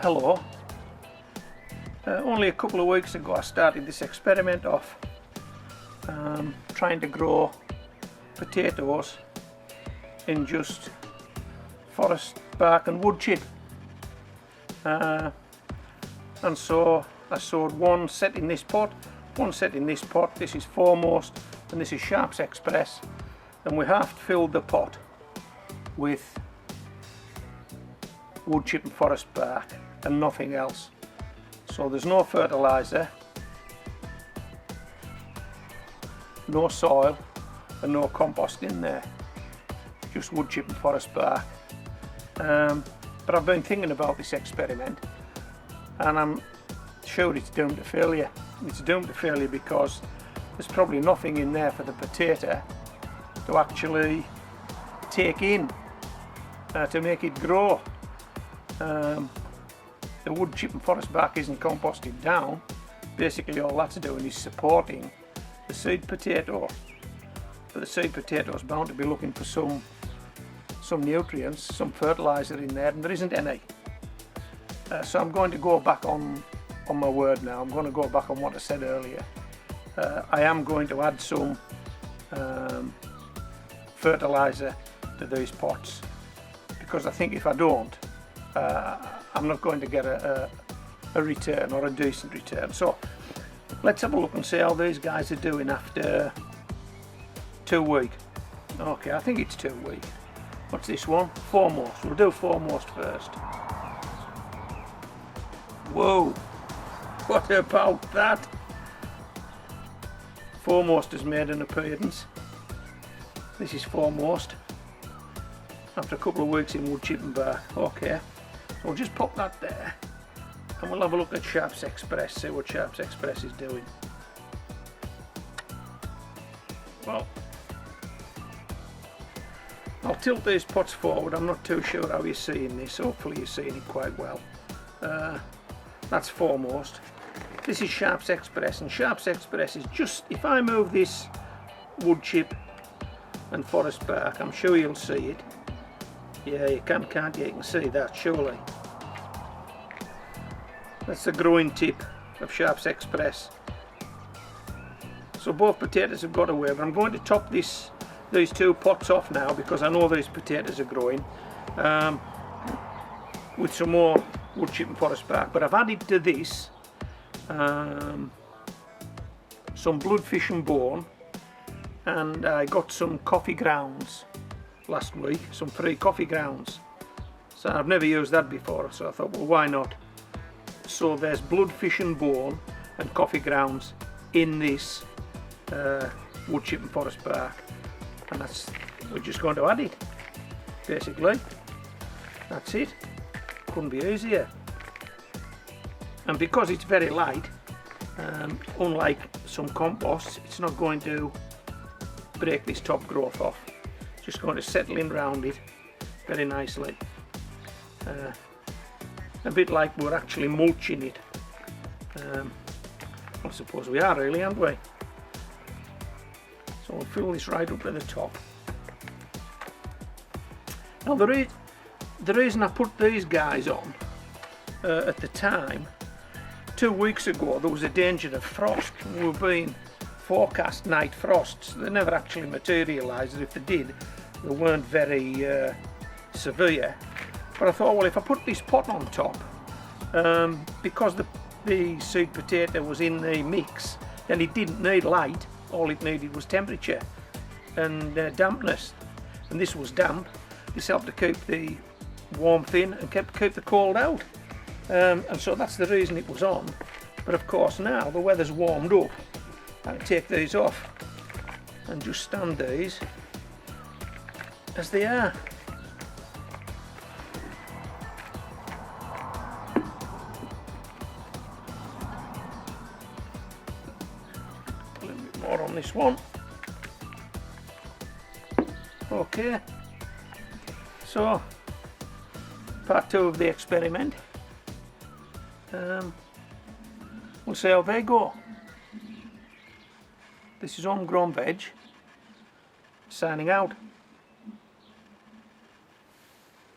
Hello. Only a couple of weeks ago I started this experiment off, trying to grow potatoes in just forest bark and wood chip, and so I sowed one set in this pot, one set in this pot. This is Foremost and this is Sharps Express, and we half filled the pot with wood chip and forest bark and nothing else. So there's no fertilizer, no soil and no compost in there, just wood chip and forest bark. But I've been thinking about this experiment and I'm sure it's doomed to failure. It's doomed to failure because there's probably nothing in there for the potato to actually take in to make it grow. The wood chip and forest bark isn't composted down. Basically all that's doing is supporting the seed potato, but the seed potato is bound to be looking for some nutrients, some fertilizer in there, and there isn't any. So I'm going to go back on my word now. I'm going to go back on what I said earlier. I am going to add some fertilizer to these pots, because I think if I don't, I'm not going to get a return, or a decent return. So let's have a look and see how these guys are doing after 2 weeks. Okay, I think it's 2 weeks. What's this one? Foremost. We'll do Foremost first. Whoa, what about that? Foremost has made an appearance. This is Foremost after a couple of weeks in wood chip and bark. Okay, so we'll just pop that there and we'll have a look at Sharps Express, see what Sharps Express is doing. Well, I'll tilt these pots forward. I'm not too sure how you're seeing this. Hopefully you're seeing it quite well. That's Foremost. This is Sharps Express, and Sharps Express is just, if I move this wood chip and forest bark, I'm sure you'll see it. Yeah, you can't you? You can see that, surely. That's the growing tip of Sharps Express. So both potatoes have got away, but I'm going to top these two pots off now, because I know these potatoes are growing, with some more wood chip and forest bark. But I've added to this some bloodfish and bone, and I got some coffee grounds last week, some free coffee grounds. So I've never used that before, so I thought, well, why not? So there's bloodfish and bone and coffee grounds in this wood chip and forest bark, and we're just going to add it, basically. That's it. Couldn't be easier. And because it's very light, unlike some compost, it's not going to break this top growth off. It's just going to settle in around it very nicely. A bit like we're actually mulching it. I suppose we are really, aren't we? So we'll fill this right up to the top. Now the reason I put these guys on at the time, 2 weeks ago there was a danger of frost. We were being forecast night frosts. They never actually materialised, and if they did, they weren't very severe. But I thought, well, if I put this pot on top, because the seed potato was in the mix, then it didn't need light. All it needed was temperature and dampness, and this was damp. This helped to keep the warmth in and keep the cold out, and so that's the reason it was on. But of course now the weather's warmed up, I can take these off and just stand these as they are. A little bit more on this one. Okay, so part 2 of the experiment. We'll see how they go. This is Homegrown Veg, signing out.